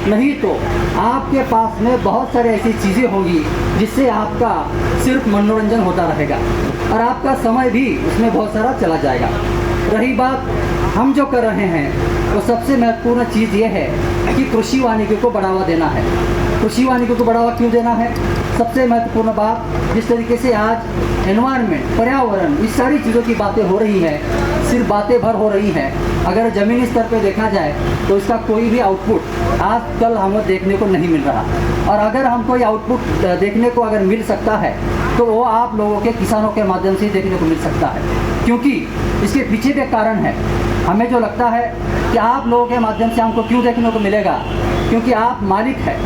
नहीं तो आपके पास में बहुत सारी ऐसी चीज़ें होंगी जिससे आपका सिर्फ मनोरंजन होता रहेगा और आपका समय भी उसमें बहुत सारा चला जाएगा। रही बात हम जो कर रहे हैं, वो सबसे महत्वपूर्ण चीज़ ये है कि कृषि वानिकी को बढ़ावा देना है। कृषि वानिकी को बढ़ावा क्यों देना है? सबसे महत्वपूर्ण बात, जिस तरीके से आज एनवायरनमेंट, पर्यावरण, इस सारी चीज़ों की बातें हो रही हैं, सिर्फ बातें भर हो रही हैं। अगर ज़मीनी स्तर पे देखा जाए तो इसका कोई भी आउटपुट आजकल हमें देखने को नहीं मिल रहा। और अगर हमको ये आउटपुट देखने को अगर मिल सकता है तो वो आप लोगों के किसानों के माध्यम से ही देखने को मिल सकता है, क्योंकि इसके पीछे का कारण है। हमें जो लगता है कि आप लोगों के माध्यम से हमको क्यों देखने को मिलेगा, क्योंकि आप मालिक हैं।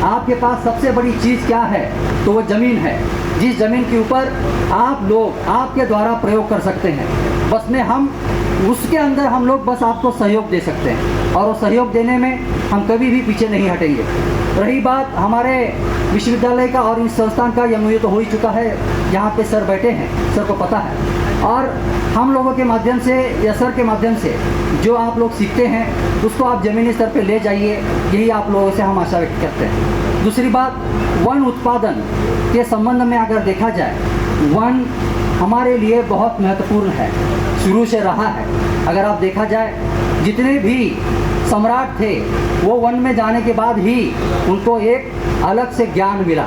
आपके पास सबसे बड़ी चीज़ क्या है? तो वो ज़मीन है, जिस ज़मीन के ऊपर आप लोग आपके द्वारा प्रयोग कर सकते हैं। बस में हम उसके अंदर हम लोग बस आपको सहयोग दे सकते हैं और वो सहयोग देने में हम कभी भी पीछे नहीं हटेंगे। रही बात हमारे विश्वविद्यालय का और इस संस्थान का, MOU तो हो ही चुका है, यहाँ पे सर बैठे हैं, सर को पता है। और हम लोगों के माध्यम से या सर के माध्यम से जो आप लोग सीखते हैं उसको आप ज़मीनी स्तर पे ले जाइए, यही आप लोगों से हम आशा व्यक्त करते हैं। दूसरी बात, वन उत्पादन के संबंध में अगर देखा जाए, वन हमारे लिए बहुत महत्वपूर्ण है, शुरू से रहा है। अगर आप देखा जाए, जितने भी सम्राट थे वो वन में जाने के बाद ही उनको एक अलग से ज्ञान मिला।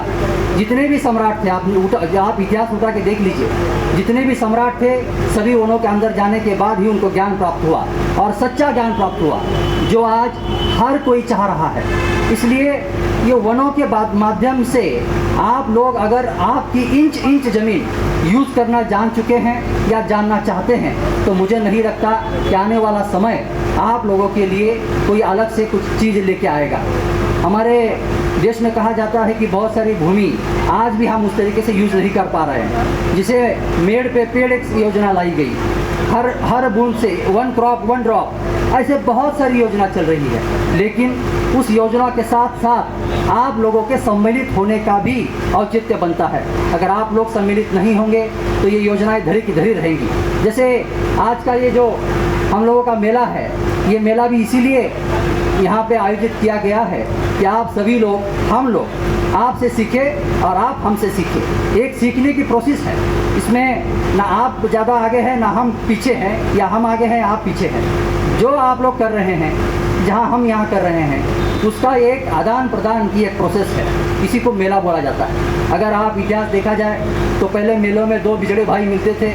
जितने भी सम्राट थे, आप इतिहास उठा के देख लीजिए, जितने भी सम्राट थे सभी वनों के अंदर जाने के बाद ही उनको ज्ञान प्राप्त हुआ और सच्चा ज्ञान प्राप्त हुआ, जो आज हर कोई चाह रहा है। इसलिए ये वनों के माध्यम से आप लोग अगर आपकी इंच इंच ज़मीन यूज़ करना जान चुके हैं या जानना चाहते हैं, तो मुझे नहीं लगता कि आने वाला समय आप लोगों के लिए कोई अलग से कुछ चीज़ लेके आएगा। हमारे देश में कहा जाता है कि बहुत सारी भूमि आज भी हम उस तरीके से यूज़ नहीं कर पा रहे हैं, जिसे मेड़ पे पेड़ एक योजना लाई गई, हर बूंद से वन क्रॉप वन ड्रॉप, ऐसे बहुत सारी योजना चल रही है। लेकिन उस योजना के साथ साथ आप लोगों के सम्मिलित होने का भी औचित्य बनता है। अगर आप लोग सम्मिलित नहीं होंगे तो ये योजनाएं धरी की धरी रहेंगी। जैसे आज का ये जो हम लोगों का मेला है, ये मेला भी इसीलिए यहाँ पे आयोजित किया गया है कि आप सभी लोग, हम लोग आपसे सीखें और आप हमसे सीखें। एक सीखने की प्रोसेस है, इसमें ना आप ज़्यादा आगे हैं ना हम पीछे हैं, या हम आगे हैं आप पीछे हैं। जो आप लोग कर रहे हैं, जहाँ हम यहाँ कर रहे हैं, उसका एक आदान प्रदान की एक प्रोसेस है, इसी को मेला बोला जाता है। अगर आप इतिहास देखा जाए तो पहले मेलों में दो बिछड़े भाई मिलते थे,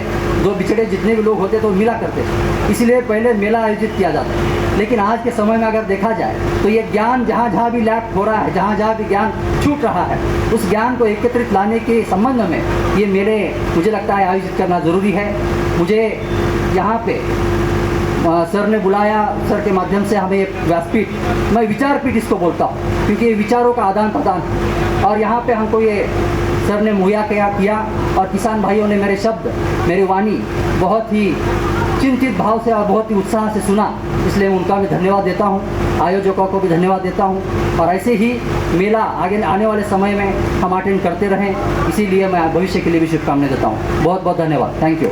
दो बिछड़े जितने भी लोग होते तो मिला करते थे, इसलिए पहले मेला आयोजित किया जाता है। लेकिन आज के समय में अगर देखा जाए तो ये ज्ञान जहाँ जहाँ भी लैप्स हो रहा है, जहाँ जहाँ भी ज्ञान छूट रहा है, उस ज्ञान को एकत्रित लाने के संबंध में ये मेले मुझे लगता है आयोजित करना ज़रूरी है। मुझे यहाँ पे सर ने बुलाया, सर के माध्यम से हमें व्यासपीठ, मैं विचारपीठ इसको बोलता हूँ, क्योंकि ये विचारों का आदान प्रदान है। और यहाँ पे हमको ये सर ने मुहैया किया और किसान भाइयों ने मेरे शब्द, मेरी वाणी बहुत ही चिंतित भाव से और बहुत ही उत्साह से सुना, इसलिए उनका भी धन्यवाद देता हूँ, आयोजकों को भी धन्यवाद देता हूँ। और ऐसे ही मेला आगे आने वाले समय में हम अटेंड करते रहें, इसीलिए मैं भविष्य के लिए भी शुभकामनाएं देता हूँ। बहुत बहुत धन्यवाद, थैंक यू।